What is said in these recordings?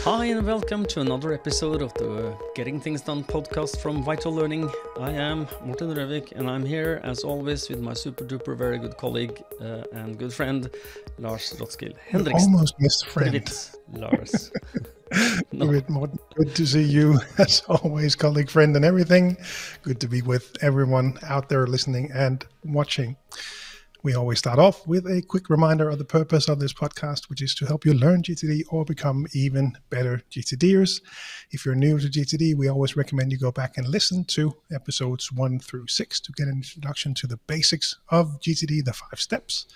Hi and welcome to another episode of the Getting Things Done podcast from Vital Learning. I am Morten and I'm here as always with my super duper very good colleague and good friend Lars Hendriksen. Almost missed friend. Lars. No. Good to see you as always, colleague, friend and everything. Good to be with everyone out there listening and watching. We always start off with a quick reminder of the purpose of this podcast, which is to help you learn GTD or become even better GTDers. If you're new to GTD, we always recommend you go back and listen to episodes 1 through 6 to get an introduction to the basics of GTD, the 5 steps.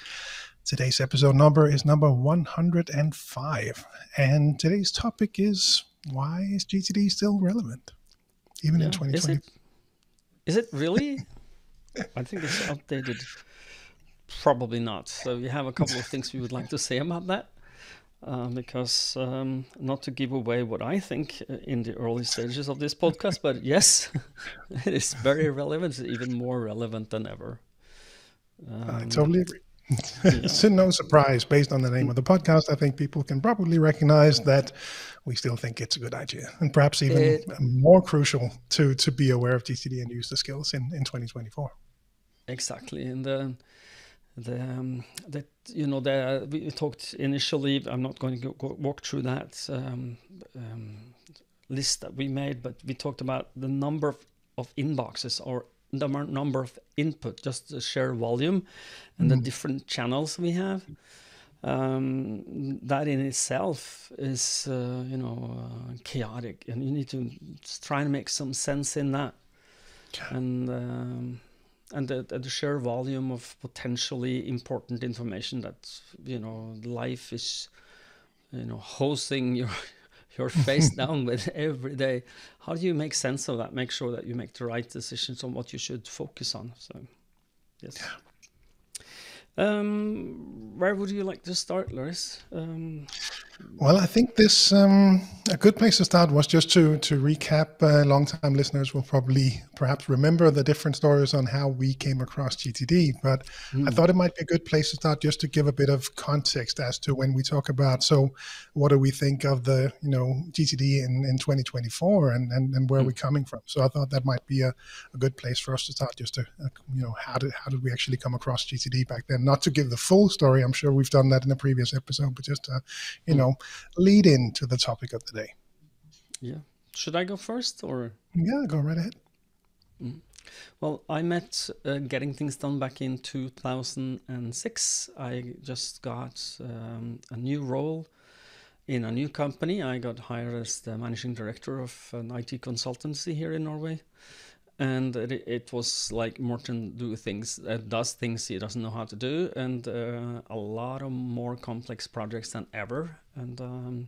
Today's episode number is number 105. And today's topic is, why is GTD still relevant, even in 2020? Is it really? I think it's outdated. Probably not. So we have a couple of things we would like to say about that, because not to give away what I think in the early stages of this podcast, but yes, it is very relevant, even more relevant than ever. I totally agree. It's no surprise based on the name of the podcast. I think people can probably recognize that we still think it's a good idea, and perhaps even more crucial to be aware of GTD and use the skills in 2024. Exactly. And we talked initially, I'm not going to walk through that list that we made, but we talked about the number of inboxes or the number of input, just the sheer volume and the different channels we have. That in itself is, chaotic, and you need to try and make some sense in that. And the sheer volume of potentially important information that, life is, hosting your face down with every day. How do you make sense of that? Make sure that you make the right decisions on what you should focus on. So, yes. Where would you like to start, Lars? Well, I think this a good place to start was just to recap. Long-time listeners will probably perhaps remember the different stories on how we came across GTD, but I thought it might be a good place to start just to give a bit of context as to when we talk about, so what do we think of the GTD in 2024 and where are we coming from? So I thought that might be a good place for us to start, just to how did we actually come across GTD back then? Not to give the full story, I'm sure we've done that in a previous episode, but just to lead into the topic of the day. Yeah. Should I go first or? Yeah, go right ahead. Well, I met Getting Things Done back in 2006. I just got a new role in a new company. I got hired as the managing director of an IT consultancy here in Norway. And it was like Morten does things he doesn't know how to do, and a lot of more complex projects than ever, and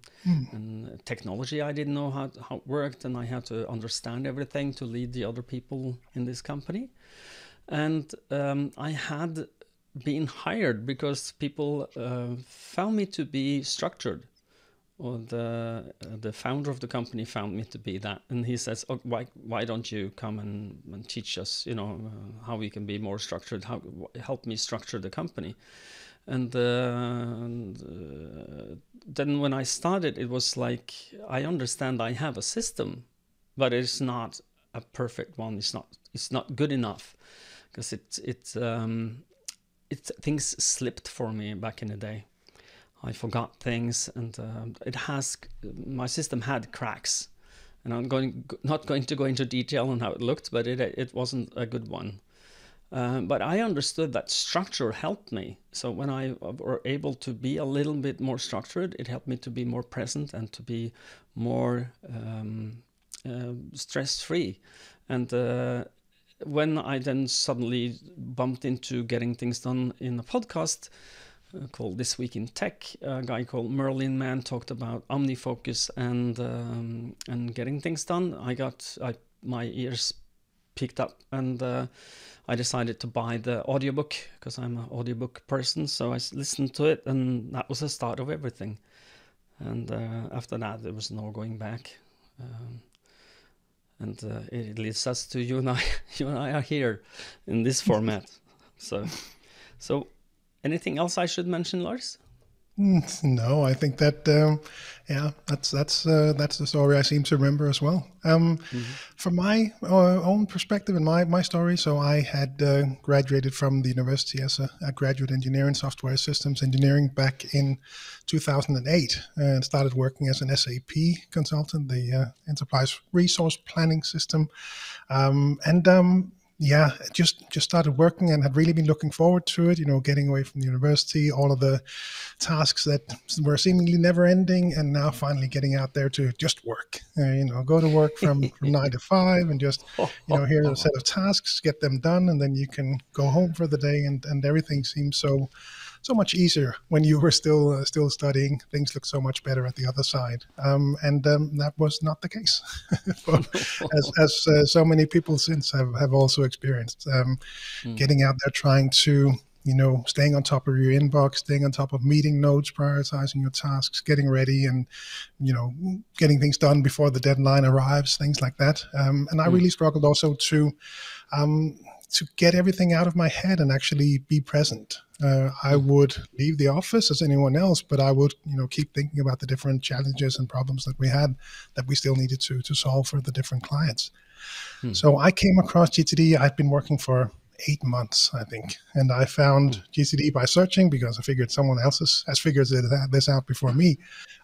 technology I didn't know how it worked, and I had to understand everything to lead the other people in this company. And I had been hired because people found me to be structured. Or the founder of the company found me to be that, and he says, "Oh, why don't you come and teach us, how we can be more structured? Help me structure the company." And then when I started, it was like, I understand I have a system, but it's not a perfect one. It's not good enough, because things slipped for me back in the day. I forgot things, and my system had cracks, and I'm not going to go into detail on how it looked, but it wasn't a good one. But I understood that structure helped me. So when I were able to be a little bit more structured, it helped me to be more present and to be more stress-free. And when I then suddenly bumped into Getting Things Done in a podcast called This Week in Tech, a guy called Merlin Mann talked about OmniFocus and getting things done. My ears picked up, and I decided to buy the audiobook because I'm an audiobook person. So I listened to it, and that was the start of everything. And after that, there was no going back. And it leads us to you and I. You and I are here in this format. So. Anything else I should mention, Lars? No, I think that yeah, that's the story I seem to remember as well. Hmm. From my own perspective and my story, so I had graduated from the university as a graduate engineer in software systems engineering back in 2008, and started working as an SAP consultant, the enterprise resource planning system, and yeah, just started working and had really been looking forward to it. Getting away from the university, all of the tasks that were seemingly never ending, and now finally getting out there to just work. Go to work from 9 to 5, and just here's a set of tasks, get them done, and then you can go home for the day, and everything seems so much easier when you were still studying. Things look so much better at the other side, and that was not the case, as so many people since have also experienced. Getting out there, trying to staying on top of your inbox, staying on top of meeting notes, prioritizing your tasks, getting ready, and getting things done before the deadline arrives, things like that. And I really struggled also to get everything out of my head and actually be present. I would leave the office as anyone else, but I would, keep thinking about the different challenges and problems that we had, that we still needed to solve for the different clients. So I came across GTD. I'd been working for 8 months, I think, and I found GTD by searching, because I figured someone else has figured this out before me,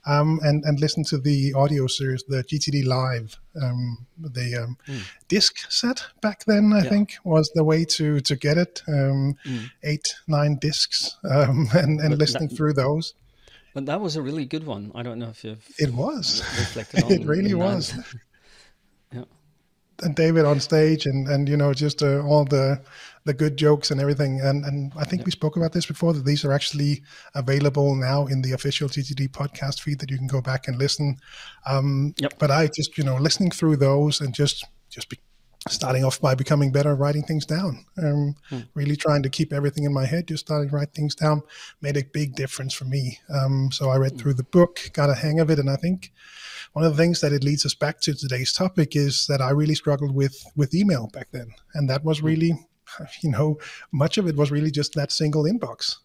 and listened to the audio series, the GTD Live. The disc set back then, I think, was the way to get it. 8, 9 discs, and listening through those. But that was a really good one. I don't know if you've It was. reflected on It really on was. that. Yeah. And David on stage, and just all the good jokes and everything, and I think we spoke about this before, that these are actually available now in the official GTD podcast feed, that you can go back and listen. But I just listening through those, and just starting off by becoming better at writing things down, really trying to keep everything in my head, just starting to write things down, made a big difference for me. So I read through the book, got a hang of it, and I think one of the things that it leads us back to today's topic is that I really struggled with email back then. And that was really, much of it was really just that single inbox.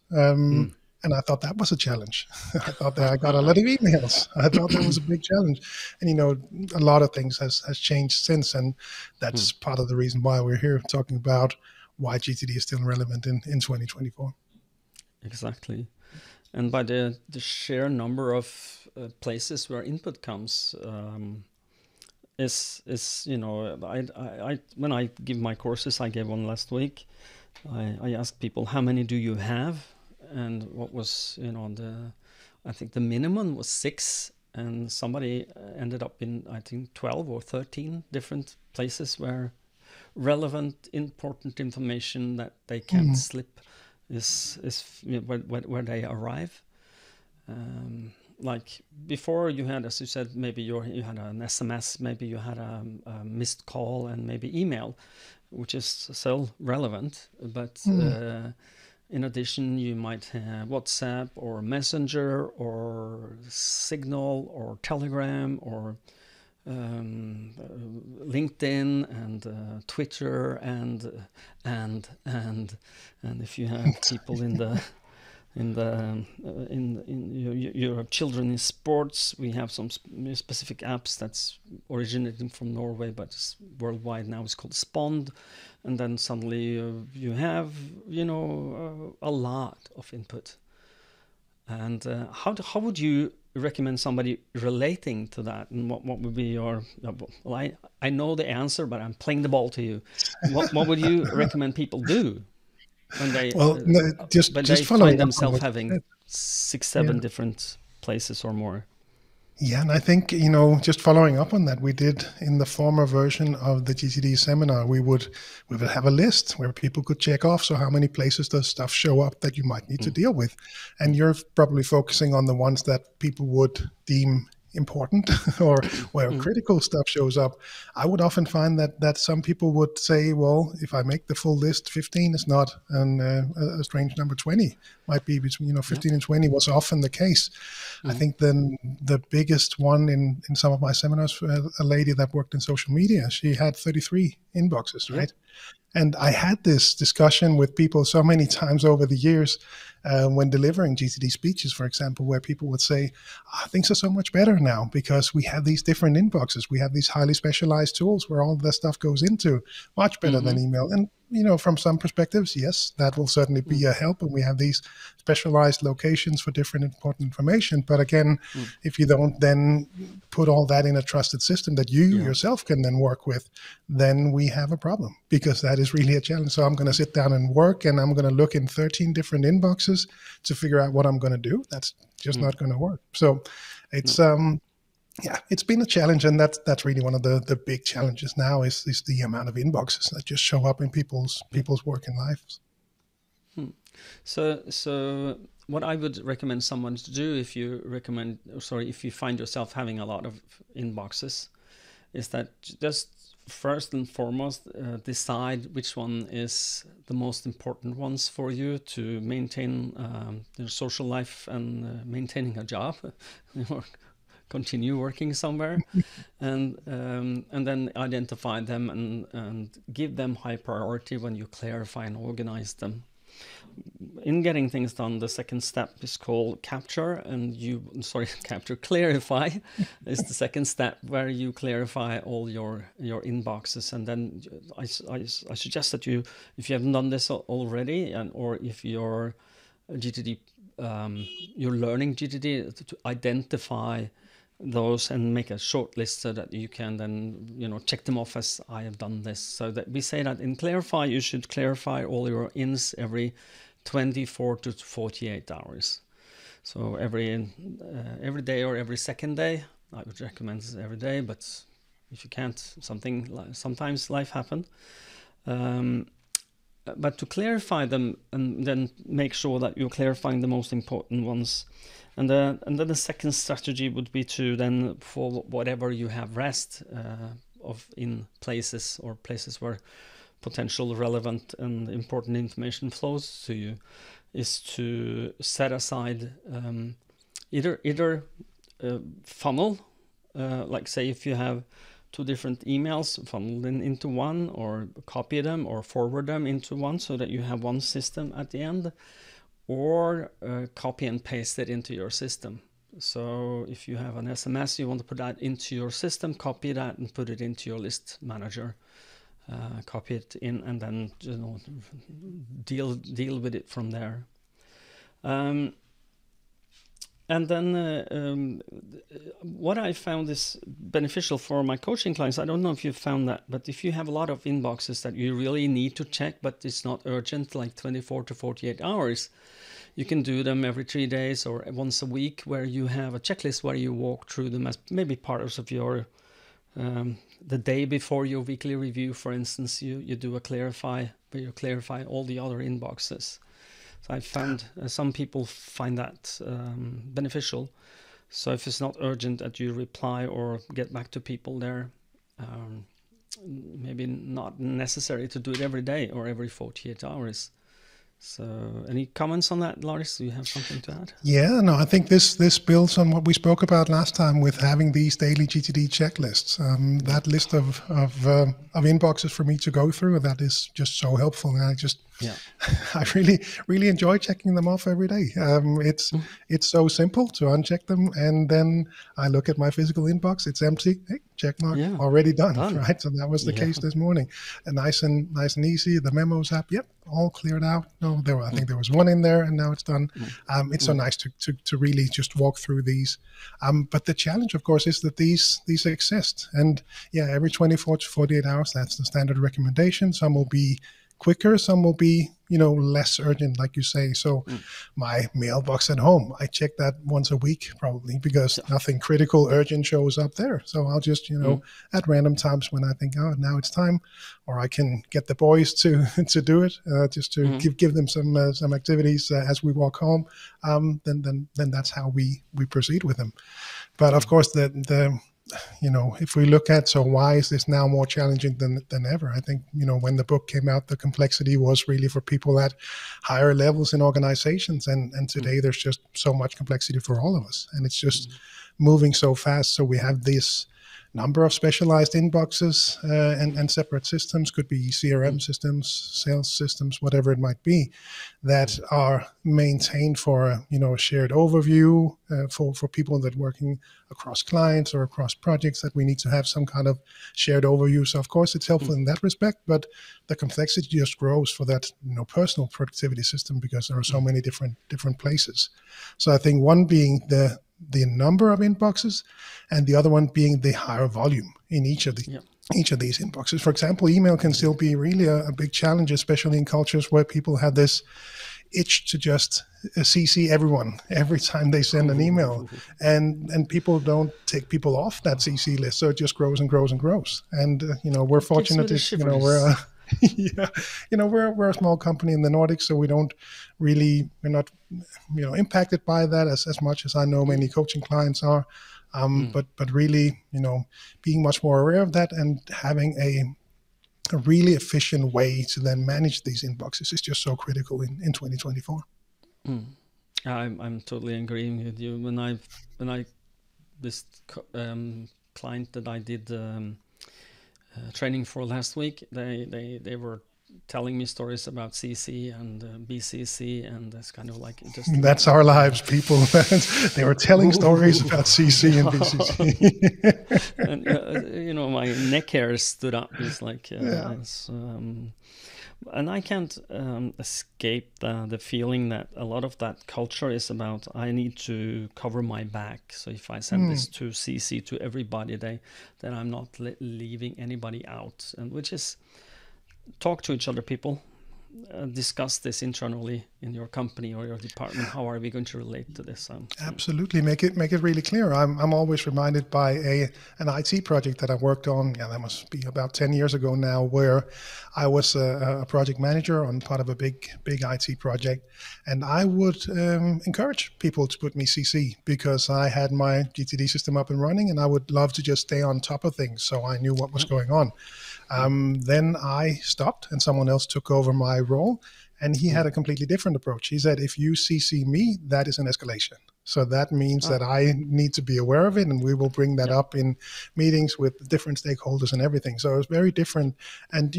And I thought that was a challenge. I thought that I got a lot of emails. I thought that was a big challenge. And, a lot of things has changed since. And that's part of the reason why we're here talking about why GTD is still relevant in 2024. Exactly. And by the sheer number of places where input comes, is I when I give my courses, I gave one last week, I asked people, how many do you have? And what was, I think the minimum was 6, and somebody ended up in, I think, 12 or 13 different places where relevant, important information that they can't slip is where they arrive. Like before, you had, as you said, maybe you had an SMS, maybe you had a missed call, and maybe email, which is still relevant. But in addition, you might have WhatsApp or Messenger or Signal or Telegram or LinkedIn and Twitter and if you have people in your children in sports, we have some specific apps that's originating from Norway but it's worldwide now. It's called Spond, and then suddenly you have a lot of input. And how would you recommend somebody relating to that, and what would be your well, I know the answer, but I'm playing the ball to you. What would you recommend people do when they just find themselves having 6, 7 different places or more? Yeah, and I think, just following up on that, we did in the former version of the GTD seminar, we would have a list where people could check off. So how many places does stuff show up that you might need to deal with? And you're probably focusing on the ones that people would deem important or where critical stuff shows up. I would often find that some people would say, well, if I make the full list, 15 is not a strange number. 20 might be between 15 and 20 was often the case. I think then the biggest one in some of my seminars, a lady that worked in social media, she had 33 inboxes, right? And I had this discussion with people so many times over the years, when delivering GTD speeches, for example, where people would say, things are so much better now because we have these different inboxes. We have these highly specialized tools where all the stuff goes into, much better than email. And, from some perspectives, yes, that will certainly be a help. And we have these specialized locations for different important information. But again, if you don't then put all that in a trusted system that you yourself can then work with, then we have a problem, because that is really a challenge. So I'm going to sit down and work, and I'm going to look in 13 different inboxes to figure out what I'm going to do. That's just not going to work. So it's it's been a challenge, and that's really one of the big challenges now is the amount of inboxes that just show up in people's working lives. So what I would recommend someone to do if you find yourself having a lot of inboxes, is that just first and foremost decide which one is the most important ones for you to maintain your social life and maintaining a job, or continue working somewhere, and then identify them and give them high priority when you clarify and organize them. In getting things done, the second step is called clarify is the second step, where you clarify all your inboxes. And then I suggest that if you haven't done this already, or if you're GTD, you're learning GTD, to identify those and make a short list so that you can then check them off as I have done this. So that we say that in clarify, you should clarify all your ins every 24 to 48 hours. So every day or every second day. I would recommend every day, but if you can't, sometimes life happens. But to clarify them, and then make sure that you're clarifying the most important ones. And then the second strategy would be to then, for whatever you have rest in places where potential relevant and important information flows to you, is to set aside either funnel, like say if you have two different emails, funnel them into one, or copy them or forward them into one so that you have one system at the end, or copy and paste it into your system. So if you have an SMS, you want to put that into your system, copy that and put it into your list manager. Copy it in, and then deal with it from there. And then what I found is beneficial for my coaching clients, I don't know if you've found that, but if you have a lot of inboxes that you really need to check, but it's not urgent, like 24 to 48 hours, you can do them every 3 days or once a week, where you have a checklist where you walk through them as maybe part of your the day before your weekly review, for instance. You do a clarify, where you clarify all the other inboxes. So I found some people find that beneficial. So if it's not urgent that you reply or get back to people there, maybe not necessary to do it every day or every 48 hours. So any comments on that, Lars? Do you have something to add? Yeah, no, I think this builds on what we spoke about last time with having these daily GTD checklists. That list of inboxes for me to go through, that is just so helpful. And I really enjoy checking them off every day. It's so simple to uncheck them, and then I look at my physical inbox, it's empty. Hey, check mark, already done, right? So that was the case this morning. And nice and easy. The memos app, all cleared out. No, I think there was one in there, and now it's done. It's so nice to really just walk through these. But the challenge, of course, is that these exist, and every 24 to 48 hours. That's the standard recommendation. Some will be quicker, some will be less urgent, like you say. So my mailbox at home, I check that once a week probably, because nothing critical urgent shows up there. So I'll just at random times when I think, oh, now it's time, or I can get the boys to do it, just to give them some activities as we walk home. Then that's how we proceed with them. But of course the if we look at, so why is this now more challenging than ever? I think, when the book came out, the complexity was really for people at higher levels in organizations. And today there's just so much complexity for all of us. And it's just moving so fast. So we have this number of specialized inboxes and separate systems, could be CRM systems, sales systems, whatever it might be, that are maintained for a shared overview for people that working across clients or across projects, that we need to have some kind of shared overview. So of course it's helpful in that respect, but the complexity just grows for that personal productivity system, because there are so many different places. So I think one being the number of inboxes, and the other one being the higher volume in each of these inboxes. For example, email can still be really a big challenge, especially in cultures where people have this itch to just CC everyone every time they send an email, and people don't take people off that CC list, so it just grows and grows and grows. And we're fortunate if we're we're a small company in the Nordics, so we're not impacted by that as much as I know many coaching clients are. But really, being much more aware of that and having a really efficient way to then manage these inboxes is just so critical in 2024. I'm totally agreeing with you. When this client that I did training for last week, they were telling me stories about CC and BCC, and it's kind of like just that's our lives, people. They were telling stories about CC and BCC. And my neck hair stood up. It's like and I can't escape the feeling that a lot of that culture is about, I need to cover my back. So if I send this to CC to everybody, then I'm not leaving anybody out. And which is, talk to each other, people. Discuss this internally in your company or your department. How are we going to relate to this? Absolutely, make it really clear. I'm always reminded by an IT project that I worked on. Yeah, that must be about 10 years ago now, where I was a project manager on part of a big IT project, and I would encourage people to put me CC, because I had my GTD system up and running, and I would love to just stay on top of things, so I knew what was going on. Then I stopped and someone else took over my role, and he had a completely different approach. He said, if you CC me, that is an escalation. So that means that I need to be aware of it, and we will bring that up in meetings with different stakeholders and everything. So it's very different. And,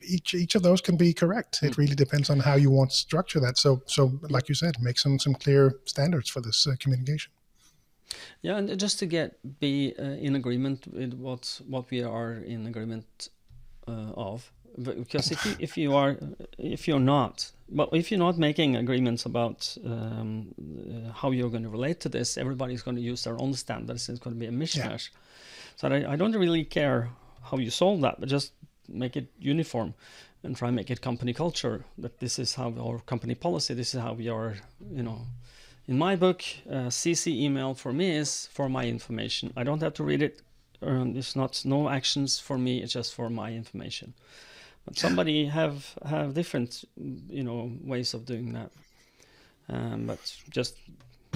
each of those can be correct. It really depends on how you want to structure that. So like you said, make some clear standards for this communication. Yeah, and just to be in agreement with what we are in agreement of, because if you're not making agreements about how you're going to relate to this, everybody's going to use their own standards. It's going to be a mishmash. So I don't really care how you solve that, but just make it uniform and try and make it company culture. That this is how our company policy. This is how we are. In my book, CC email for me is for my information. I don't have to read it. It's no actions for me. It's just for my information. But somebody have different, ways of doing that. But just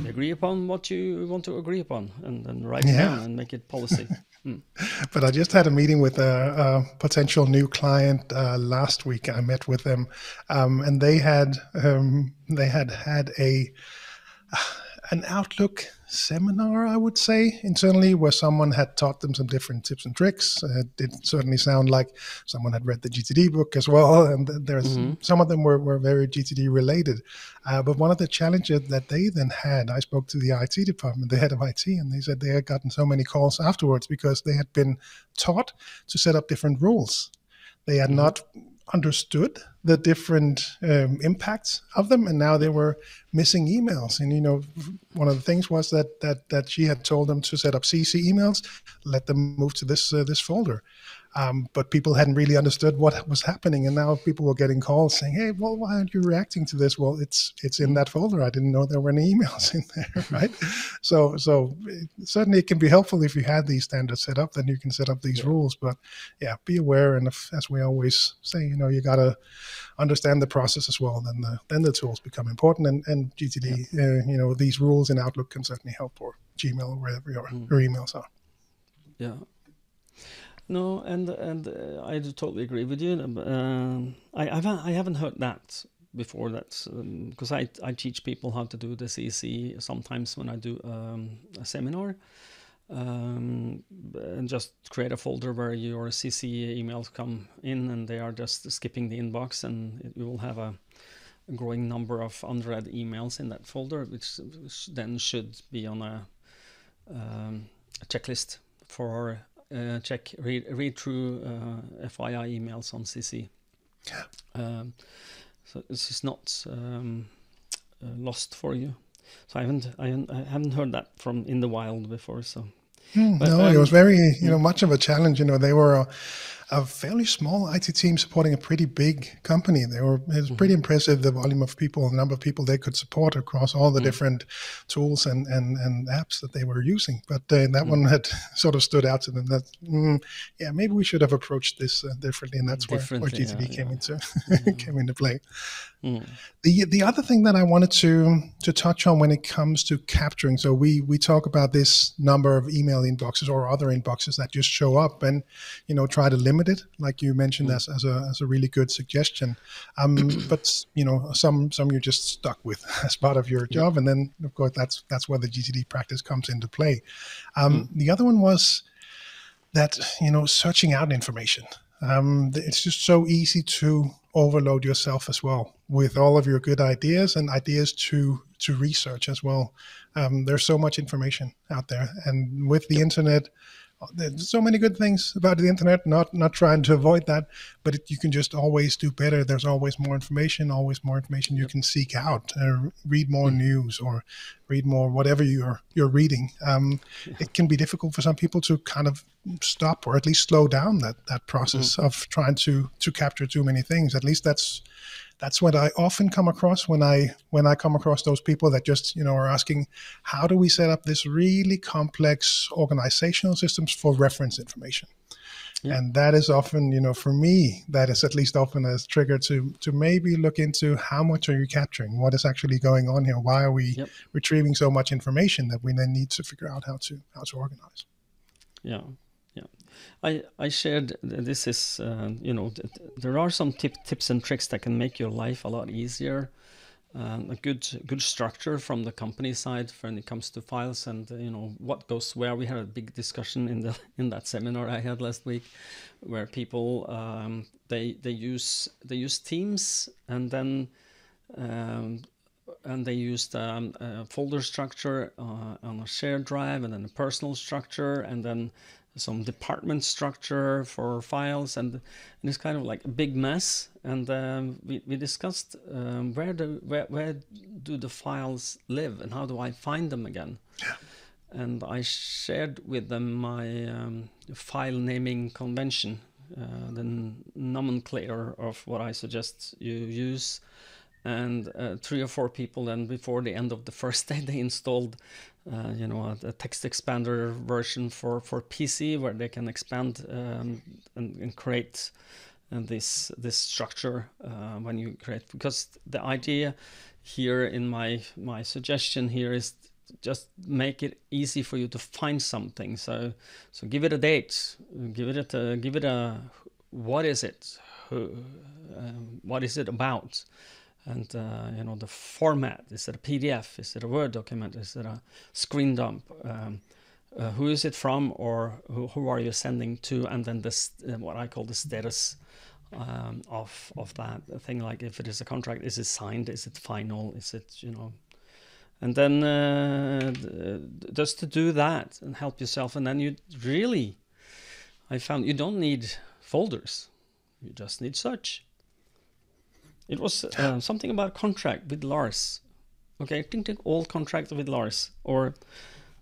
agree upon what you want to agree upon, and then write it down and make it policy. But I just had a meeting with a potential new client last week. I met with them, and they had an Outlook seminar, I would say, internally, where someone had taught them some different tips and tricks. It certainly sound like someone had read the GTD book as well, and there's some of them were very GTD related. But one of the challenges that they then had, I spoke to the IT department, the head of IT, and they said they had gotten so many calls afterwards because they had been taught to set up different rules. They had not understood the different impacts of them, and now they were missing emails. And one of the things was that she had told them to set up CC emails, let them move to this folder. But people hadn't really understood what was happening, and now people were getting calls saying, "Hey, well, why aren't you reacting to this?" Well, it's in that folder. I didn't know there were any emails in there, right? So certainly it can be helpful if you had these standards set up. Then you can set up these rules. But be aware, and as we always say, you got to understand the process as well. Then the tools become important, and GTD, these rules in Outlook can certainly help, or Gmail, or wherever your emails are. Yeah. No, and I totally agree with you. I haven't heard that before. That because I teach people how to do the CC sometimes when I do a seminar, and just create a folder where your CC emails come in, and they are just skipping the inbox, and you will have a growing number of unread emails in that folder, which then should be on a checklist for read through FYI emails on CC. So this is not lost for you. So I haven't heard that from in the wild before. So but, no, it was very much of a challenge. They were a fairly small IT team supporting a pretty big company. It was pretty impressive, the volume of people, the number of people they could support across all the different tools and apps that they were using. But that one had sort of stood out to them that, maybe we should have approached this differently. And that's where GTD came into play. The other thing that I wanted to touch on when it comes to capturing, so we talk about this number of email inboxes or other inboxes that just show up, and try to limit it, like you mentioned, as a really good suggestion. But some you're just stuck with as part of your job, and then of course that's where the GTD practice comes into play. The other one was that searching out information. It's just so easy to overload yourself as well with all of your good ideas and ideas to research as well. There's so much information out there, and with the internet, there's so many good things about the internet. Not trying to avoid that, but you can just always do better. There's always more information you can seek out. Read more news or read more whatever you're reading. It can be difficult for some people to kind of stop or at least slow down that process of trying to capture too many things. At least that's what I often come across when I come across those people that just are asking, how do we set up this really complex organizational systems for reference information? And that is often, for me, that is at least often a trigger to maybe look into how much are you capturing? What is actually going on here? Why are we retrieving so much information that we then need to figure out how to organize? Yeah. I shared, this is, there are some tips and tricks that can make your life a lot easier. A good structure from the company side when it comes to files and what goes where. We had a big discussion in that seminar I had last week, where people they use Teams, and then they used a folder structure on a shared drive, and then a personal structure, and then some department structure for files, and it's kind of like a big mess. And we discussed where do the files live, and how do I find them again? And I shared with them my file naming convention, the nomenclature of what I suggest you use. And 3 or 4 people then, before the end of the first day, they installed a text expander version for PC, where they can expand and create this structure when you create. Because the idea here in my suggestion here is just make it easy for you to find something. So give it a date, give it a what is it, what is it about. And, the format, is it a PDF? Is it a Word document? Is it a screen dump? Who is it from, or who are you sending to? And then this, what I call the status of that thing. Like if it is a contract, is it signed? Is it final? Is it, and then just to do that and help yourself. And then I found you don't need folders. You just need search. It was something about contract with Lars. Okay, think all contract with Lars, or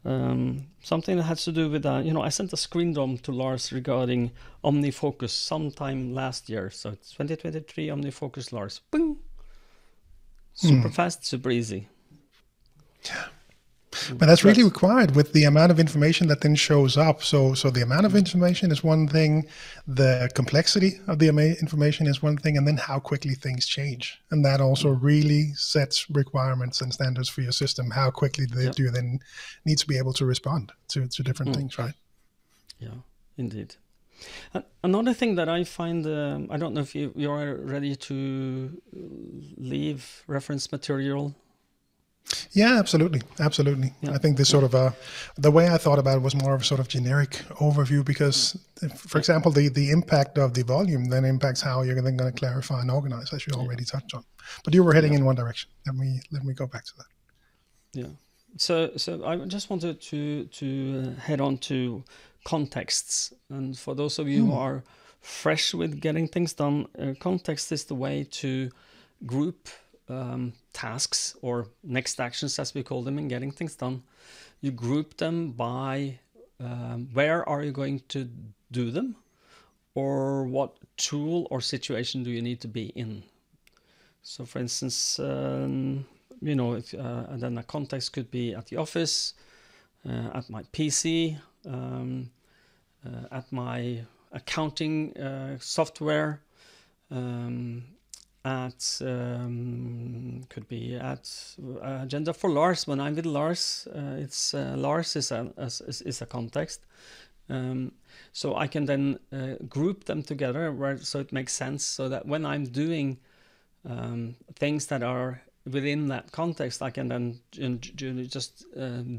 something that has to do with I sent a screen dump to Lars regarding OmniFocus sometime last year. So it's 2023 OmniFocus Lars. Boom. Super fast, super easy. Yeah. But that's really required with the amount of information that then shows up. So the amount of information is one thing, the complexity of the information is one thing, and then how quickly things change. And that also really sets requirements and standards for your system. How quickly do you then need to be able to respond to different things, right? Yeah, indeed. Another thing that I find, I don't know if you are ready to leave reference material Yeah, absolutely, absolutely. Yeah. I think this sort of the way I thought about it was more of a sort of generic overview because, for example, the impact of the volume then impacts how you're then going to clarify and organize, as you already touched on. But you were heading in one direction. Let me go back to that. Yeah. So I just wanted to head on to contexts, and for those of you who are fresh with getting things done, context is the way to group tasks or next actions, as we call them, in getting things done. You group them by where are you going to do them, or what tool or situation do you need to be in. So, for instance, and then a context could be at the office, at my PC, at my accounting software, could be at agenda for Lars. When I'm with Lars, it's Lars is a context. So I can then group them together so it makes sense, so that when I'm doing things that are within that context, I can then just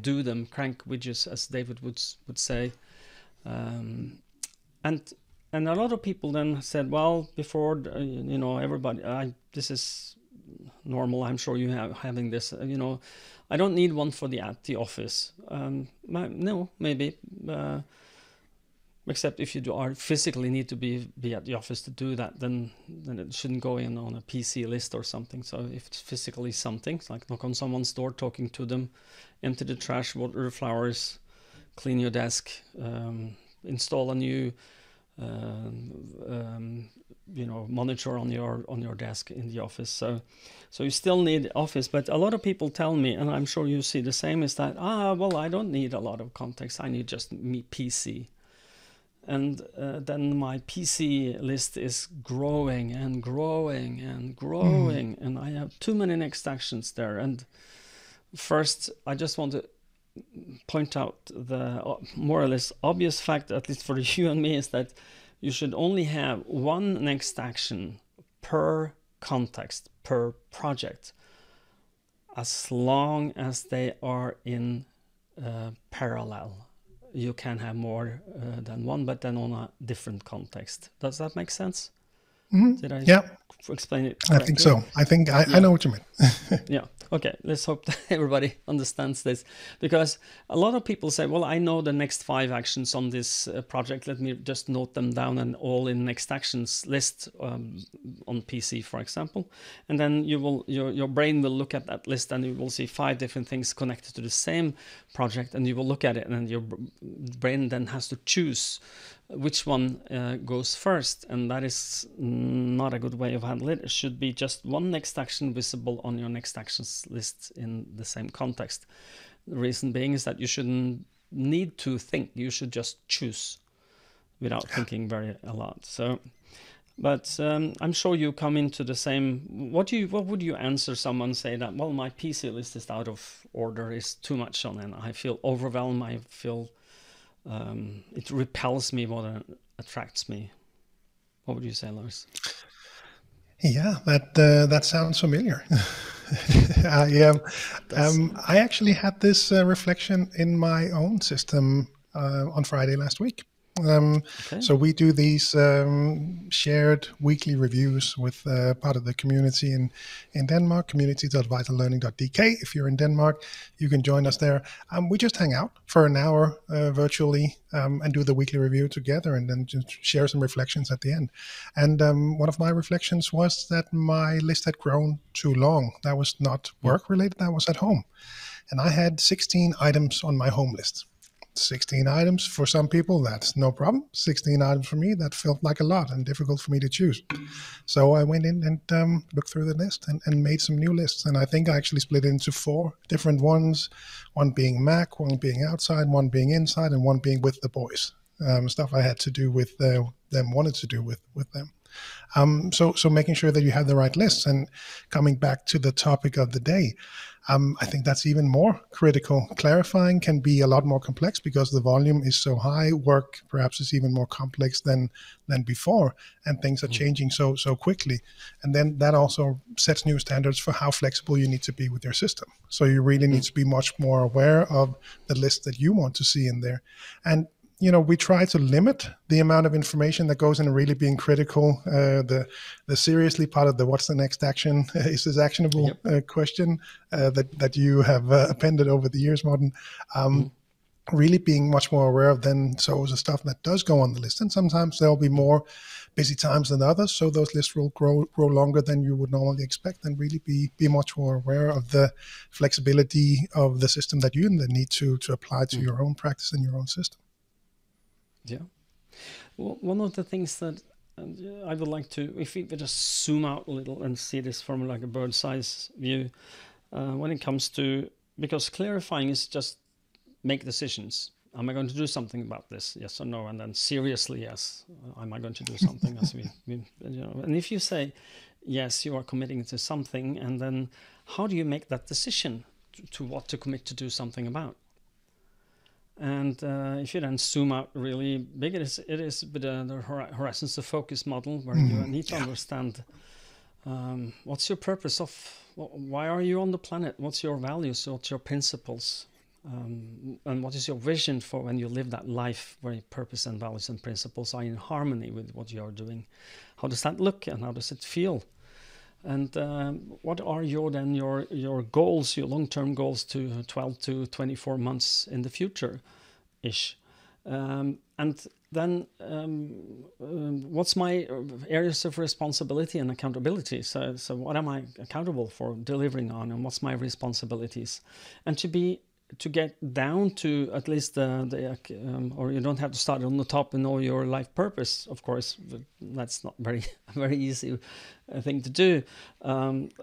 do them, crank widgets, as David would say. And a lot of people then said, well, before, everybody, this is normal. I'm sure you having this, I don't need one for at the office. No, maybe. Except if you are physically need to be at the office to do that, then it shouldn't go in on a PC list or something. So if it's physically something, it's like knock on someone's door, talking to them, empty the trash, water the flowers, clean your desk, install a new monitor on your desk in the office. So you still need office, but a lot of people tell me, and I'm sure you see the same, is that well, I don't need a lot of context. I need just me PC. And then my PC list is growing and growing and growing, and I have too many next actions there. And first, I just want to point out the more or less obvious fact, at least for you and me, is that you should only have one next action per context, per project, as long as they are in parallel. You can have more than one, but then on a different context. Does that make sense? Did I explain it correctly? I think so. I think I know what you mean. Yeah. Okay. Let's hope that everybody understands this, because a lot of people say, well, I know the next 5 actions on this project. Let me just note them down and all in next actions list on PC, for example. And then your brain will look at that list and you will see 5 different things connected to the same project, and you will look at it, and your brain then has to choose which one goes first, and that is not a good way of handling it. It should be just one next action visible on your next actions list in the same context. The reason being is that you shouldn't need to think. You should just choose without thinking a lot. So, but I'm sure you come into the same. What would you answer someone say that, well, my PC list is out of order, is too much on, and I feel overwhelmed. I feel it repels me more than it attracts me. What would you say, Lars? Yeah, that sounds familiar. I actually had this reflection in my own system on Friday last week. So we do these shared weekly reviews with part of the community in Denmark, community.vitallearning.dk. If you're in Denmark, you can join us there. We just hang out for an hour virtually and do the weekly review together, and then just share some reflections at the end. And one of my reflections was that my list had grown too long. That was not work related, that was at home. And I had 16 items on my home list. 16 items for some people, that's no problem. 16 items for me, that felt like a lot and difficult for me to choose. So I went in and looked through the list and made some new lists. And I think I actually split it into 4 different ones, one being Mac, one being outside, one being inside, and one being with the boys. Stuff I had to do with them, wanted to do with them. So making sure that you have the right lists. And coming back to the topic of the day, I think that's even more critical. Clarifying can be a lot more complex because the volume is so high. Work perhaps is even more complex than before, and things are changing so quickly. And then that also sets new standards for how flexible you need to be with your system. So you really need to be much more aware of the list that you want to see in there. And we try to limit the amount of information that goes in really being critical. The seriously part of the what's the next action is this actionable question that you have appended over the years, Morten. Really being much more aware of then so the stuff that does go on the list. And sometimes there'll be more busy times than others, so those lists will grow longer than you would normally expect, and really be much more aware of the flexibility of the system that you need to apply to your own practice and your own system. Yeah. Well, one of the things that I would like to, if we just zoom out a little and see this from like a bird's eye view, when it comes to, because clarifying is just make decisions. Am I going to do something about this? Yes or no? And then seriously, yes. Am I going to do something? As and if you say yes, you are committing to something, and then how do you make that decision to what to commit to do something about? And if you then zoom out really big, it is with the horizons of focus model, where you need to understand what's your purpose of, why are you on the planet? What's your values? What's your principles? And what is your vision for when you live that life where your purpose and values and principles are in harmony with what you are doing? How does that look and how does it feel? And what are your goals, your long-term goals to 12 to 24 months in the future-ish? And then what's my areas of responsibility and accountability? So what am I accountable for delivering on, and what's my responsibilities? And to get down to at least or you don't have to start on the top and know your life purpose. Of course, that's not very easy thing to do.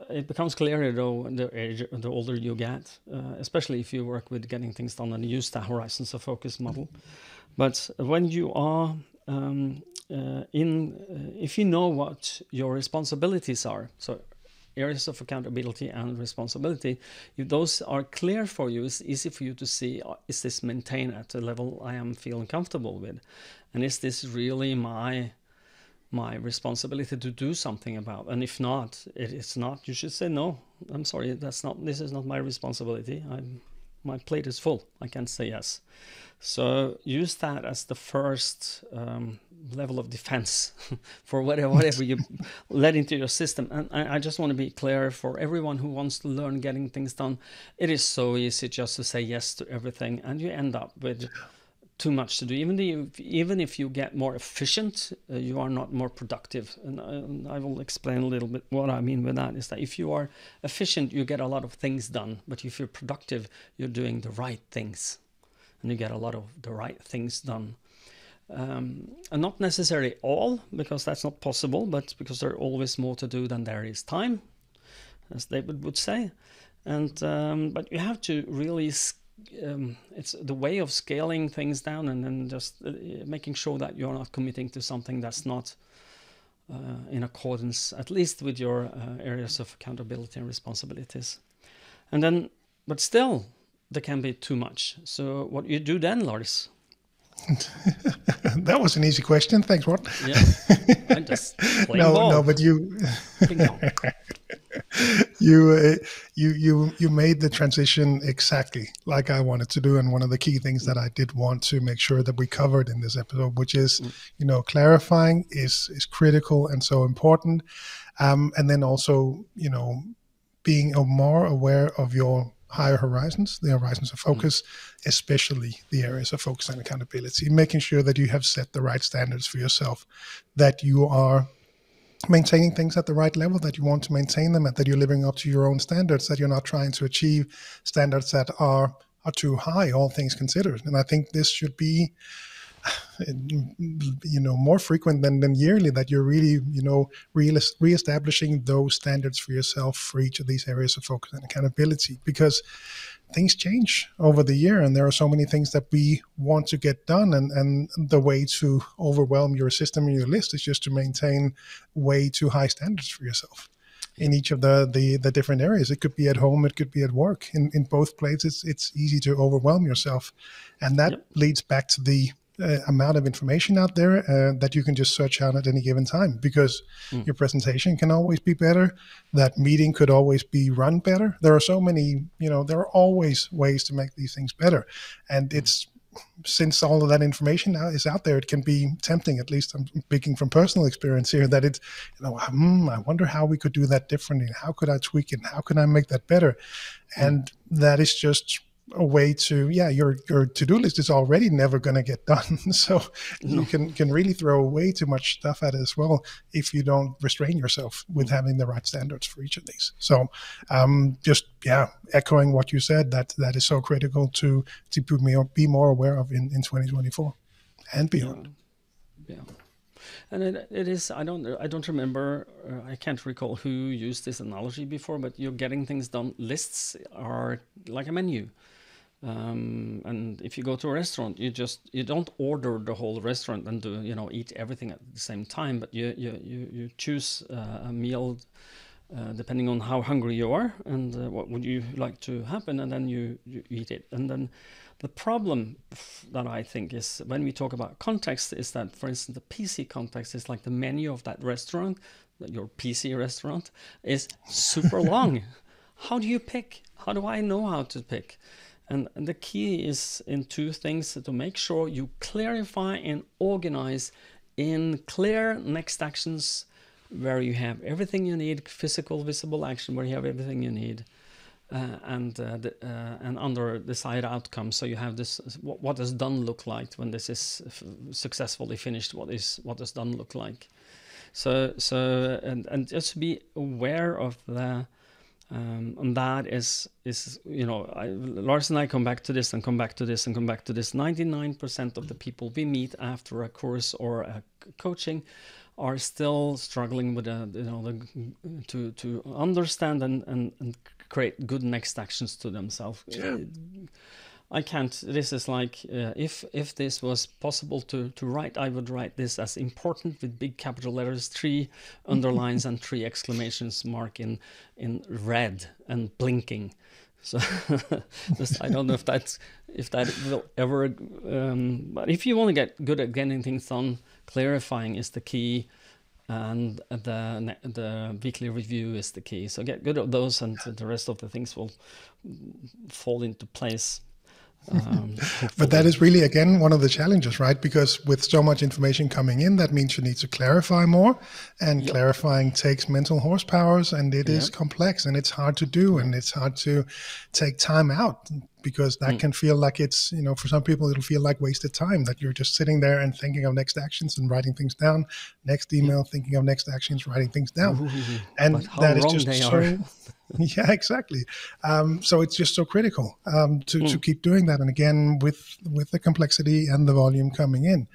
It becomes clearer though the older you get, especially if you work with getting things done and use the horizons of focus model. But when you are if you know what your responsibilities are, so areas of accountability and responsibility, if those are clear for you, it's easy for you to see, is this maintained at a level I am feeling comfortable with? And is this really my responsibility to do something about? And if not, it's not, you should say, no, I'm sorry, this is not my responsibility. My plate is full. I can't say yes. So use that as the first level of defense for whatever you let into your system. And I just want to be clear for everyone who wants to learn getting things done. It is so easy just to say yes to everything, and you end up with too much to do. Even if you get more efficient, you are not more productive. And I will explain a little bit what I mean with that. Is that if you are efficient, you get a lot of things done. But if you're productive, you're doing the right things, and you get a lot of the right things done. And not necessarily all, because that's not possible, but because there's always more to do than there is time, as David would say. And but you have to really it's the way of scaling things down, and then just making sure that you're not committing to something that's not in accordance, at least with your areas of accountability and responsibilities. And then, but still, there can be too much. So what you do then, Lars? That was an easy question. Thanks, Morten. Yeah, I just no, but you you made the transition exactly like I wanted to do, and one of the key things that I did want to make sure that we covered in this episode, which is clarifying is critical and so important, and then also being more aware of your higher horizons, the horizons of focus, especially the areas of focus and accountability, making sure that you have set the right standards for yourself, that you are maintaining things at the right level, that you want to maintain them, and that you're living up to your own standards, that you're not trying to achieve standards that are too high, all things considered. And I think this should be more frequent than yearly, that you're really, reestablishing those standards for yourself for each of these areas of focus and accountability, because things change over the year, and there are so many things that we want to get done, and the way to overwhelm your system and your list is just to maintain way too high standards for yourself in each of the different areas. It could be at home, it could be at work. In both places, it's easy to overwhelm yourself, and that leads back to the amount of information out there that you can just search out at any given time, because your presentation can always be better. That meeting could always be run better. There are so many, there are always ways to make these things better. And it's, since all of that information now is out there, it can be tempting, at least I'm speaking from personal experience here, that it's, I wonder how we could do that differently. How could I tweak it? How can I make that better? And that is just a way to, your to-do list is already never going to get done. So you can really throw way too much stuff at it as well if you don't restrain yourself with having the right standards for each of these. So echoing what you said, that is so critical to be more aware of in 2024 and beyond. Yeah. And it is, I don't remember, I can't recall who used this analogy before, but you're getting things done. Lists are like a menu. And if you go to a restaurant, you don't order the whole restaurant and eat everything at the same time, but you choose a meal depending on how hungry you are and what would you like to happen, and then you eat it. And then the problem that I think is, when we talk about context, is that, for instance, the PC context is like the menu of that restaurant, your PC restaurant is super long. How do you pick? How do I know how to pick? And the key is in two things: to make sure you clarify and organize in clear next actions, where you have everything you need, physical, visible action, where you have everything you need, and under desired outcomes. So you have this: what does done look like when this is successfully finished? What does done look like? So just be aware of the. And that is Lars and I come back to this and come back to this and come back to this. 99% of the people we meet after a course or a coaching are still struggling with to understand and create good next actions to themselves. I can't. This is like, if this was possible to write, I would write this as important with big capital letters, 3 underlines and 3 exclamations mark in red and blinking. So I don't know if that will ever. But if you want to get good at getting things done, clarifying is the key, and the weekly review is the key. So get good at those, and the rest of the things will fall into place. But that is really, again, one of the challenges, right? Because with so much information coming in, that means you need to clarify more, and clarifying takes mental horsepowers, and it is complex, and it's hard to do, and it's hard to take time out, because that can feel like it's, for some people, it'll feel like wasted time, that you're just sitting there and thinking of next actions and writing things down, next email, thinking of next actions, writing things down. And that is just so... Yeah, exactly. So it's just so critical to keep doing that. And again, with the complexity and the volume coming in,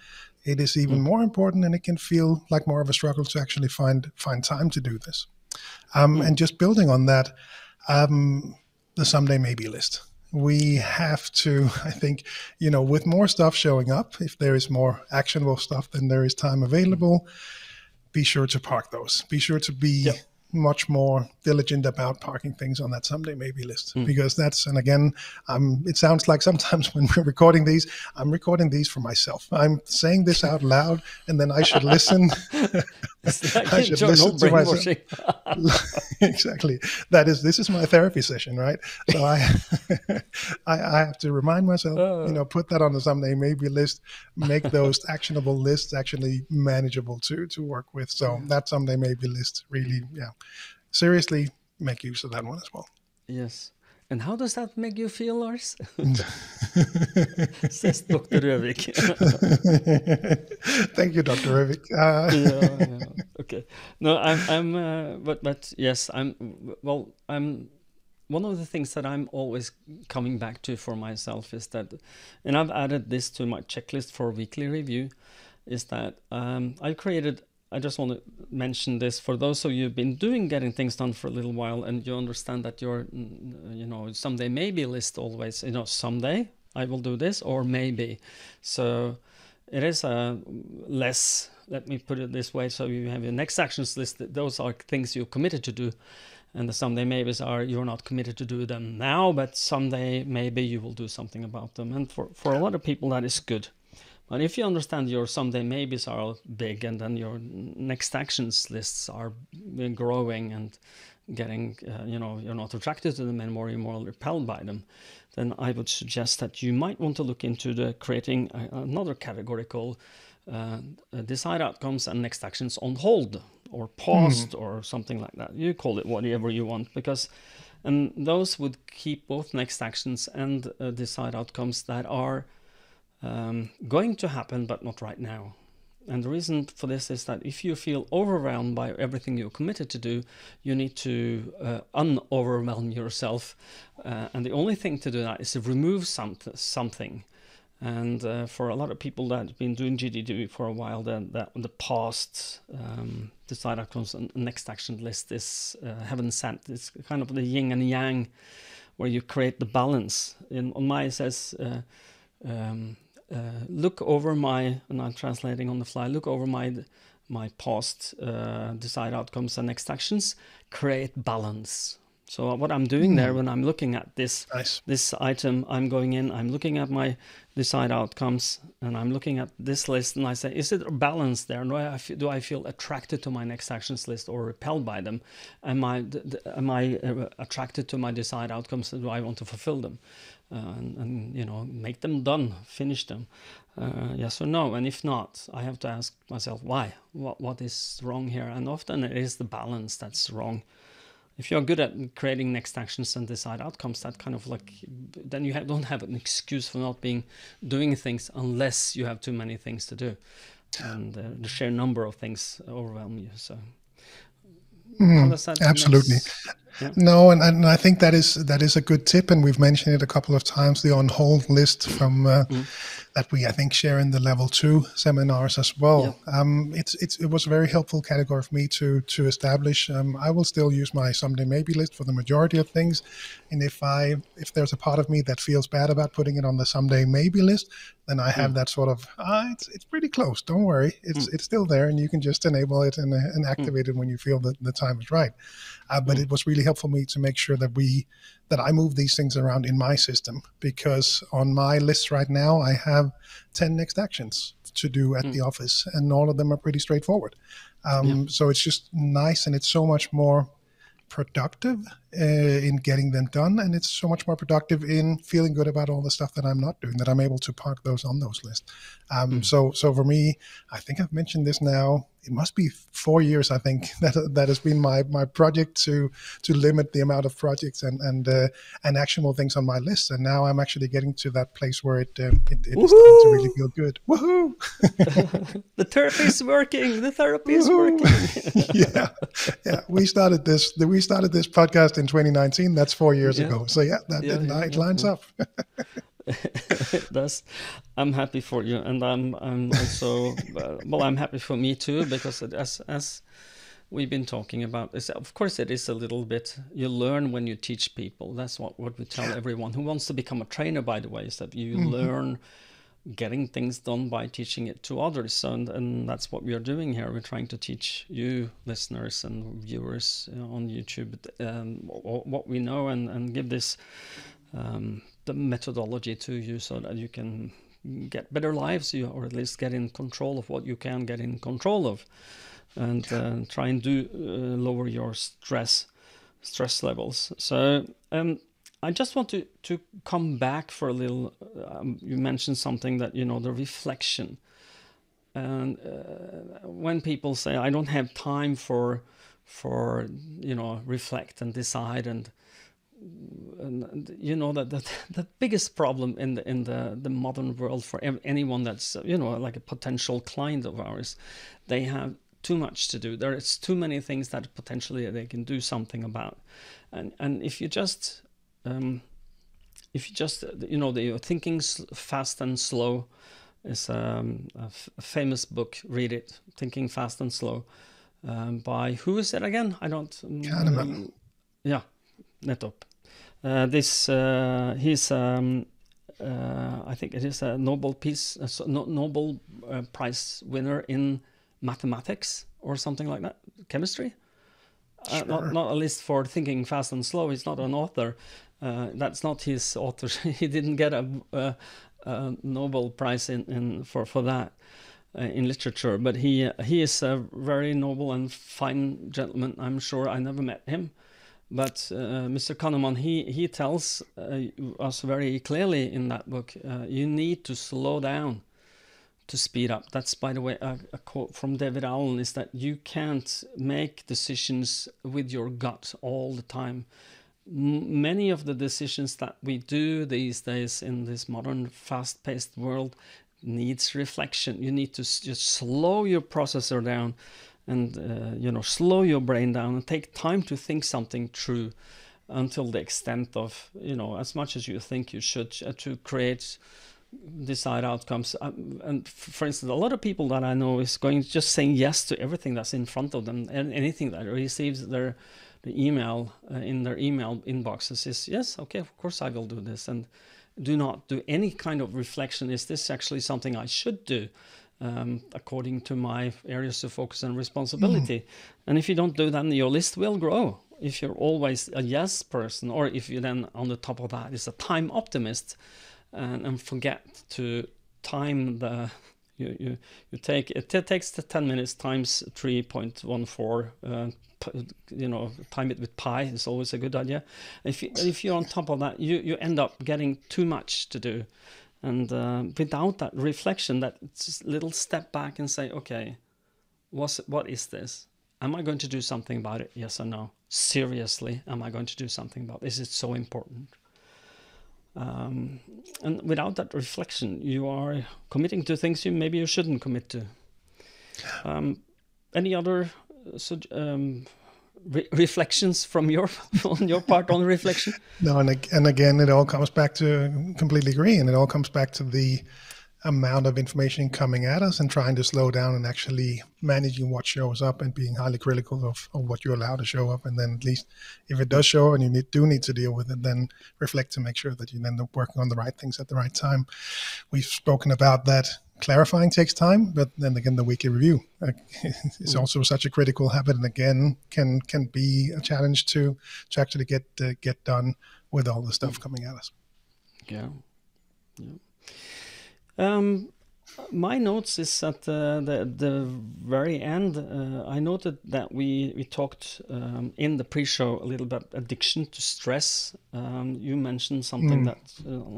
it is even more important, and it can feel like more of a struggle to actually find time to do this. And just building on that, the someday maybe list. We have to, I think, with more stuff showing up, if there is more actionable stuff than there is time available, be sure to park those. Be sure to be much more diligent about parking things on that someday maybe list, because that's, and again, it sounds like sometimes when we're recording these, I'm recording these for myself. I'm saying this out loud, and then I should listen. I should listen to myself. Exactly. This is my therapy session, right? So I have to remind myself, put that on the someday maybe list, make those actionable lists actually manageable to work with. So that someday maybe list really, seriously make use of that one as well. Yes. And how does that make you feel, Lars? Says Dr. Røvik. Thank you, Dr. Røvik. Okay. No, but yes, I'm one of the things that I'm always coming back to for myself is that, and I've added this to my checklist for weekly review, is that I just want to mention this for those of you who've been getting things done for a little while, and you understand that your, someday maybe list always, someday I will do this, or maybe. So it is less, let me put it this way, so you have your next actions list, those are things you're committed to do. And the someday maybes are you're not committed to do them now, but someday maybe you will do something about them. And for a lot of people, that is good. But if you understand your someday maybes are big, and then your next actions lists are growing and getting, you're not attracted to them anymore, you're more repelled by them, then I would suggest that you might want to look into creating another category called decide outcomes and next actions on hold, or paused, or something like that. You call it whatever you want, because and those would keep both next actions and decide outcomes that are going to happen, but not right now. And the reason for this is that if you feel overwhelmed by everything you're committed to do, you need to un-overwhelm yourself. And the only thing to do that is to remove something. And for a lot of people that have been doing GTD for a while, that the past decide outcomes and next action list is heaven sent. It's kind of the yin and yang, where you create the balance. On my it says, look over my, and I'm translating on the fly, look over my past decide outcomes and next actions, create balance. So what I'm doing there when I'm looking at this item, I'm going in, I'm looking at my decide outcomes, and I'm looking at this list, and I say, is it a balance there? Do I feel attracted to my next actions list or repelled by them? Am I attracted to my decide outcomes? Do I want to fulfill them? And make them done, finish them, yes or no? And if not, I have to ask myself why. What is wrong here? And often it is the balance that's wrong. If you're good at creating next actions and decide outcomes, that kind of then you don't have an excuse for not doing things, unless you have too many things to do, and the sheer number of things overwhelm you. So how does that absolutely. Yeah. No, and I think that is a good tip, and we've mentioned it a couple of times. The on hold list from that we, I think, share in the level 2 seminars as well. Yeah. It was a very helpful category for me to establish. I will still use my someday maybe list for the majority of things, and if there's a part of me that feels bad about putting it on the someday maybe list, then I have that sort of it's pretty close. Don't worry, it's still there, and you can just enable it and activate it when you feel that the time is right. But it was really helpful for me to make sure that I move these things around in my system, because on my list right now I have 10 next actions to do at the office, and all of them are pretty straightforward. So it's just nice, and it's so much more productive in getting them done, and it's so much more productive in feeling good about all the stuff that I'm not doing, that I'm able to park those on those lists. So for me, I think I've mentioned this now, it must be 4 years, I think, that has been my project to limit the amount of projects and actionable things on my list. And now I'm actually getting to that place where it is starting to really feel good. Woohoo! The therapy is working. The therapy is working. Yeah. We started this podcast in 2019. That's 4 years ago. So it lines up. It does. I'm happy for you, and I'm also I'm happy for me too, because as we've been talking about this, of course it is a little bit, you learn when you teach people. That's what we tell everyone who wants to become a trainer, by the way, is that you learn getting things done by teaching it to others, and that's what we are doing here. We're trying to teach you listeners and viewers on YouTube what we know, and give this the methodology to you, so that you can get better lives, or at least get in control of what you can get in control of, and try and lower your stress levels. So I just want to come back for a little. You mentioned something that, the reflection, and when people say I don't have time for reflect and decide, and the biggest problem in the modern world for anyone that's like a potential client of ours, they have too much to do. There is too many things that potentially they can do something about, and if you just the thinking fast and slow is a famous book. Read it, Thinking Fast and Slow, by who is it again? I don't. Kahneman. Yeah, nettopp. He's I think it is a Nobel Prize winner in mathematics or something like that, chemistry. Sure. Not at least for Thinking Fast and Slow. He's not an author. That's not his author. He didn't get a Nobel Prize for that in literature. But he is a very noble and fine gentleman. I'm sure. I never met him. But Mr. Kahneman, he tells us very clearly in that book, you need to slow down to speed up. That's, by the way, a quote from David Allen, is that you can't make decisions with your gut all the time. Many of the decisions that we do these days in this modern, fast-paced world needs reflection. You need to just slow your processor down and slow your brain down and take time to think something through until the extent of, as much as you think you should, to create desired outcomes. And for instance, a lot of people that I know is just saying yes to everything that's in front of them, and anything that receives the email in their email inboxes is, yes, okay, of course I will do this, and do not do any kind of reflection. Is this actually something I should do? According to my areas of focus and responsibility. And if you don't do that, then your list will grow. If you're always a yes person, or if you then on the top of that is a time optimist, and forget to time you take it takes the 10 minutes times 3.14. Time it with pi is always a good idea. If you're on top of that, you end up getting too much to do. And without that reflection, that just little step back and say, okay, what is this? Am I going to do something about it? Yes or no? Seriously, am I going to do something about this? Is it so important? And without that reflection, you are committing to things maybe you shouldn't commit to. Any other reflections from on your part on reflection? No, and again, it all comes back to, completely agree, and it all comes back to the amount of information coming at us and trying to slow down and actually managing what shows up and being highly critical of what you allow to show up. And then at least if it does show and you do need to deal with it, then reflect to make sure that you end up working on the right things at the right time. We've spoken about that. Clarifying takes time, but then again, the weekly review is also such a critical habit, and again can be a challenge to actually get done with all the stuff coming at us. Yeah. My notes is at the very end. I noted that we talked in the pre-show a little bit addiction to stress. You mentioned something that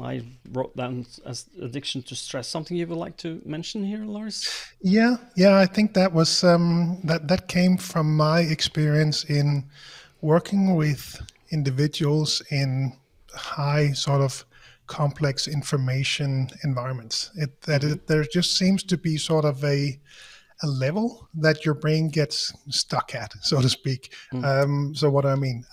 I wrote down as addiction to stress. Something you would like to mention here, Lars? Yeah. I think that was that came from my experience in working with individuals in high sort of complex information environments. There just seems to be sort of a level that your brain gets stuck at, so to speak. So what do I mean?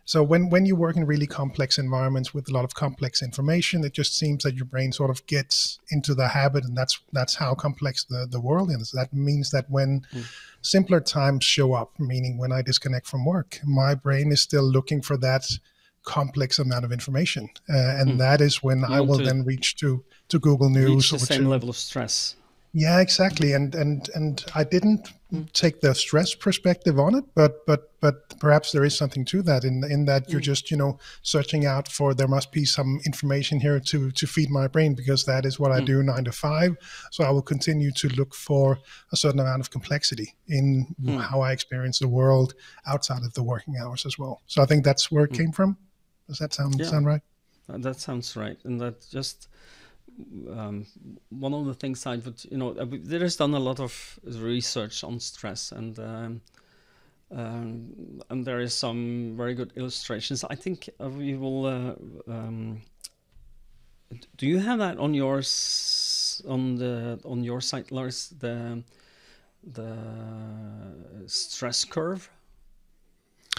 So when you work in really complex environments with a lot of complex information, it just seems that your brain sort of gets into the habit, and that's how complex the world is. That means that when simpler times show up, meaning when I disconnect from work, my brain is still looking for that complex amount of information, and that is when I will then reach to Google News. Reach the same level of stress. Yeah, exactly. And I didn't take the stress perspective on it, but perhaps there is something to that in that you're just searching out for, there must be some information here to feed my brain, because that is what I do 9 to 5. So I will continue to look for a certain amount of complexity in how I experience the world outside of the working hours as well. So I think that's where it came from. Does that sound right? That sounds right. And that just one of the things I would, there is done a lot of research on stress, and there is some very good illustrations. I think we will. Do you have that on your site, Lars? the stress curve.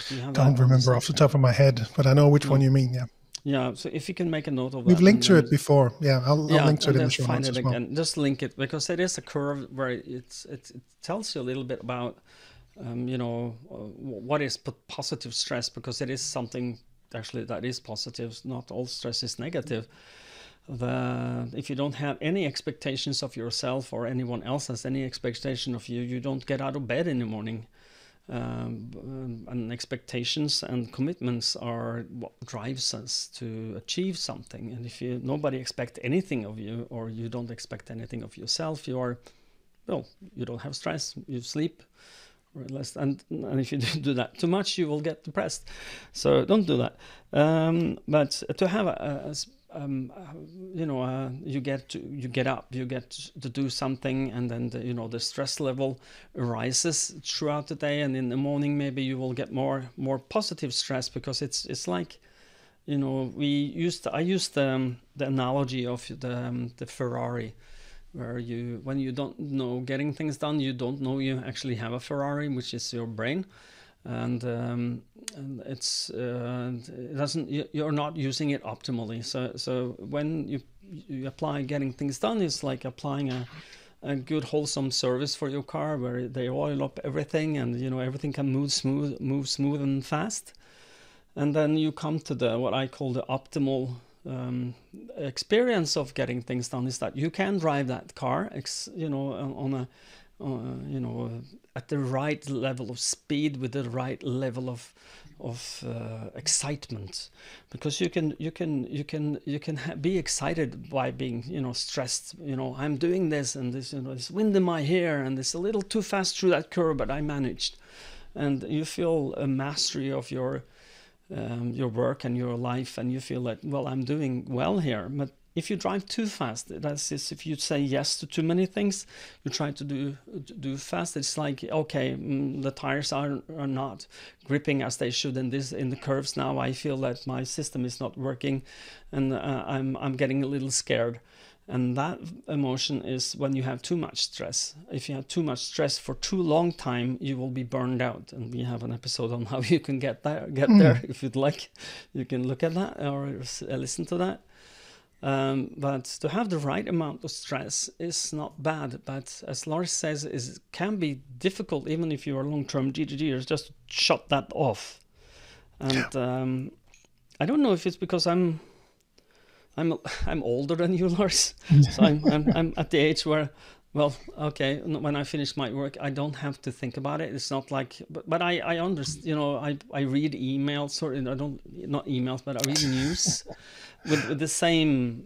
You have Don't that on the remember off the slide? top of my head, but I know which one you mean. Yeah, Yeah, so if you can make a note of we've that, linked and to then it before. Yeah, I'll link to it and in the then show find notes it as well. again. Just link it, because it is a curve where it tells you a little bit about what is positive stress, because it is something actually that is positive. Not all stress is negative. If you don't have any expectations of yourself, or anyone else has any expectation of you, you don't get out of bed in the morning. And expectations and commitments are what drives us to achieve something. And if nobody expects anything of you, or you don't expect anything of yourself, you don't have stress. You sleep, or less, and if you do that too much, you will get depressed. So don't do that. But to have you get up, you get to do something, and then the stress level rises throughout the day, and in the morning maybe you will get more positive stress, because it's like, I used the analogy of the Ferrari, where when you don't know getting things done, you don't know you actually have a Ferrari, which is your brain. And it doesn't, you're not using it optimally. So when you apply getting things done, it's like applying a good wholesome service for your car, where they oil up everything, and everything can move smooth and fast. And then you come to what I call the optimal experience of getting things done, is that you can drive that car at the right level of speed, with the right level of excitement, because you can be excited by being stressed. I'm doing this, and this there's wind in my hair, and it's a little too fast through that curve, but I managed. And you feel a mastery of your work and your life, and you feel like, well, I'm doing well here. But if you drive too fast, that's if you say yes to too many things, you try to do fast. It's like, okay, the tires are not gripping as they should in the curves now. I feel that my system is not working, and I'm getting a little scared. And that emotion is when you have too much stress. If you have too much stress for too long time, you will be burned out. And we have an episode on how you can get there. If you'd like, you can look at that or listen to that. But to have the right amount of stress is not bad. But as Lars says, it can be difficult, even if you are long-term GTDers, just to shut that off. And I don't know if it's because I'm older than you, Lars. So I'm at the age where, well, okay, when I finish my work, I don't have to think about it. It's not like, but I understand. I read emails, or not emails, but I read news with the same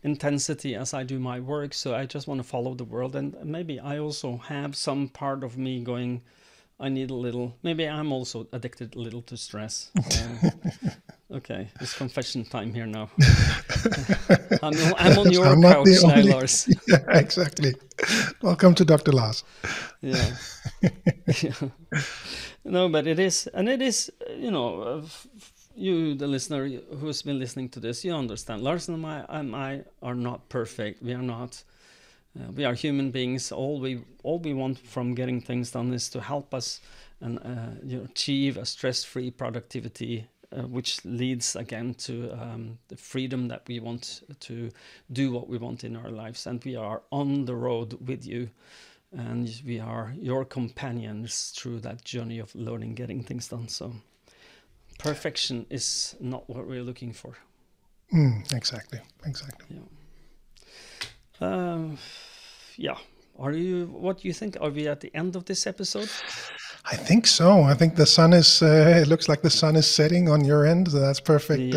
intensity as I do my work. So I just want to follow the world, and maybe I also have some part of me going, I need a little. Maybe I'm also addicted a little to stress. Okay, it's confession time here now. I'm on your couch now, Lars. Yeah, exactly. Welcome to Dr. Lars. Yeah. No, but it is, you, the listener who's been listening to this, you understand. Lars and I are not perfect. We are not. We are human beings. All we want from getting things done is to help us and achieve a stress-free productivity, which leads again to the freedom that we want to do what we want in our lives. And we are on the road with you, and we are your companions through that journey of learning, getting things done. So perfection is not what we're looking for. Exactly. Yeah. What do you think? Are we at the end of this episode? I think so. I think the sun is, it looks like the sun is setting on your end. So that's perfect,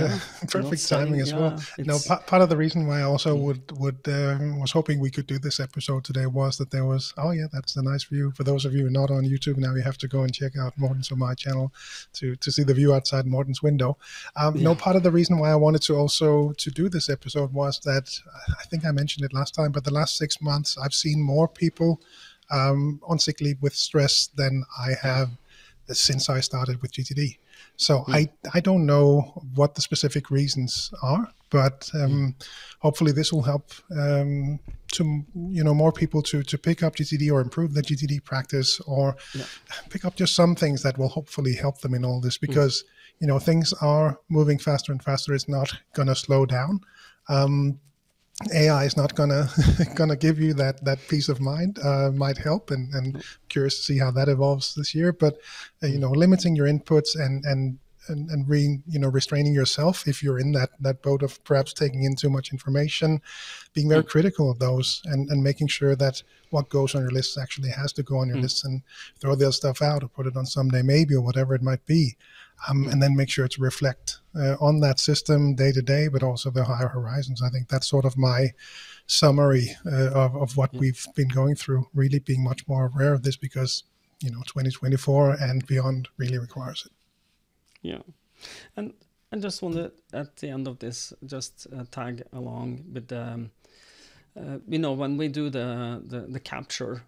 perfect timing as well. No, part of the reason why I also was hoping we could do this episode today was that there was, that's a nice view. For those of you not on YouTube now, you have to go and check out Morten's or my channel to see the view outside Morten's window. No, part of the reason why I wanted to do this episode was that, I think I mentioned it last time, but the last 6 months, I've seen more people on sick leave with stress than I have since I started with GTD. So I don't know what the specific reasons are. But hopefully this will help to more people to pick up GTD or improve their GTD practice, or pick up just some things that will hopefully help them in all this, because things are moving faster and faster. It's not going to slow down. AI is not gonna give you that peace of mind. Might help, and curious to see how that evolves this year. But limiting your inputs and restraining yourself if you're in that boat of perhaps taking in too much information, being very critical of those, and making sure that what goes on your list actually has to go on your list, and throw the other stuff out or put it on someday maybe, or whatever it might be. And then make sure to reflect on that system day to day, but also the higher horizons. I think that's sort of my summary of what we've been going through, really being much more aware of this, because 2024 and beyond really requires it. Yeah. And I just wanted at the end of this just tag along with when we do the capture,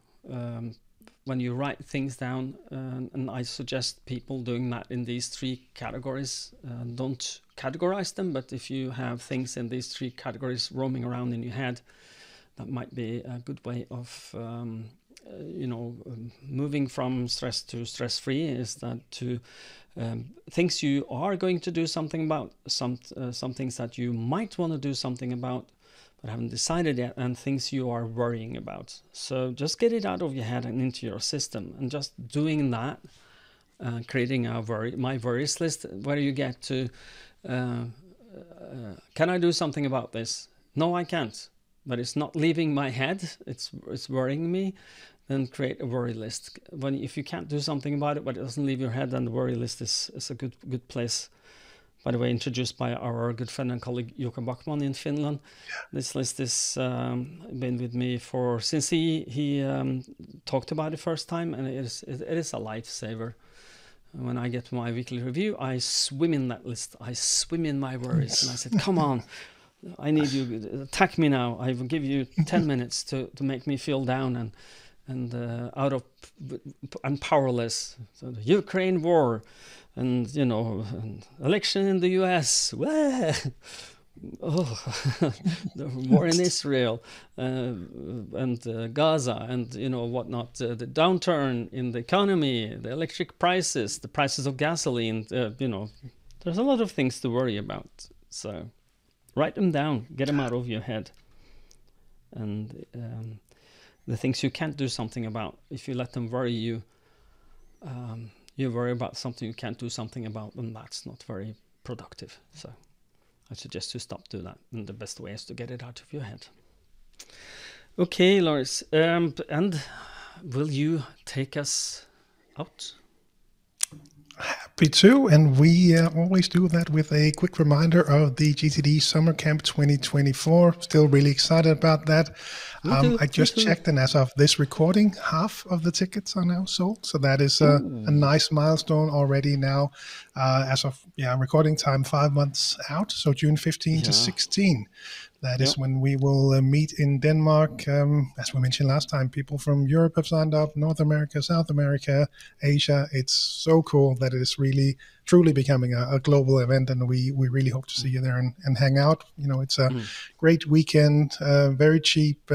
when you write things down, and I suggest people doing that in these 3 categories. Don't categorize them, but if you have things in these 3 categories roaming around in your head, that might be a good way of moving from stress to stress-free, is that to things you are going to do something about, some things that you might want to do something about but haven't decided yet, and things you are worrying about. So just get it out of your head and into your system, and just doing that, creating my worries list, where you get to, can I do something about this? No, I can't, but it's not leaving my head, it's worrying me. Then create a worry list. If you can't do something about it, but it doesn't leave your head, then the worry list is a good place. By the way, introduced by our good friend and colleague Jukka Backman in Finland. This list has been with me since he talked about it first time, and it is a lifesaver. When I get my weekly review, I swim in that list. I swim in my worries, and I said, "Come on, I need you. Attack me now. I will give you 10 minutes to make me feel down and I'm powerless." So the Ukraine war. And an election in the US, the war in Israel, and Gaza, and whatnot, the downturn in the economy, the electric prices, the prices of gasoline. There's a lot of things to worry about. So write them down, get them out of your head, and the things you can't do something about. If you let them worry you. You worry about something you can't do something about, and that's not very productive. So I suggest you stop doing that, and the best way is to get it out of your head. Okay, Lars, and will you take us out? Happy to, and we always do that with a quick reminder of the GTD Summer Camp 2024. Still really excited about that. I just checked, and as of this recording, half of the tickets are now sold. So that is a nice milestone already now. As of recording time, 5 months out. So June 15 to 16. That is when we will meet in Denmark. As we mentioned last time, people from Europe have signed up, North America, South America, Asia. It's so cool that it is really, truly becoming a global event, and we really hope to see you there and hang out. It's a great weekend, very cheap,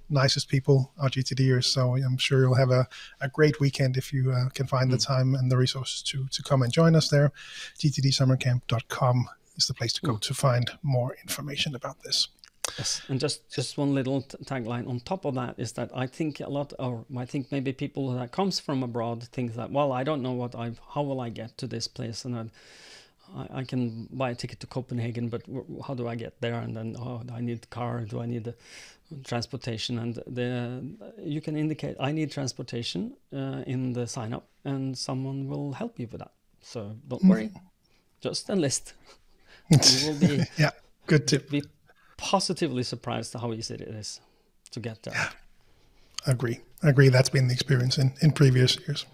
nicest people are GTDers, so I'm sure you'll have a great weekend if you can find the time and the resources to come and join us there. gtdsummercamp.com is the place to go to find more information about this. Yes, and just one little tagline on top of that is that I think I think maybe people that comes from abroad think that, well, I don't know how will I get to this place, and I can buy a ticket to Copenhagen, but how do I get there? And then, do I need a car? Do I need transportation? And you can indicate I need transportation in the sign up, and someone will help you with that. So don't worry, just enlist. You will be good tip. Be positively surprised how easy it is to get there. Yeah. Agree. That's been the experience in previous years.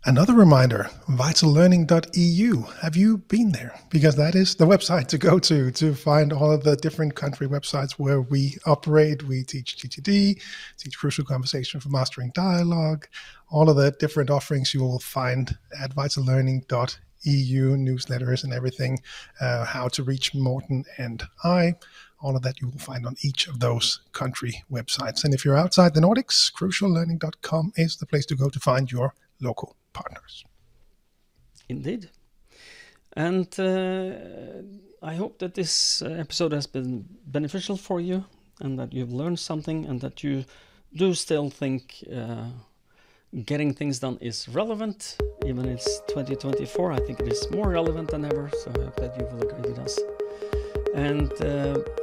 Another reminder, VitalLearning.eu. Have you been there? Because that is the website to go to find all of the different country websites where we operate. We teach GTD, teach Crucial Conversation for Mastering Dialogue. All of the different offerings you will find at VitalLearning.eu. VitalLearning.eu newsletters and everything, how to reach Morten and I. All of that you will find on each of those country websites. And if you're outside the Nordics, cruciallearning.com is the place to go to find your local partners. Indeed. And I hope that this episode has been beneficial for you, and that you've learned something, and that you do still think getting things done is relevant. Even it's 2024, I think it is more relevant than ever, so I hope that you will agree with us. And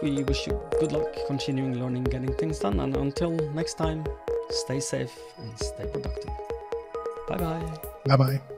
we wish you good luck continuing learning, getting things done. And until next time, stay safe and stay productive. Bye-bye. Bye-bye.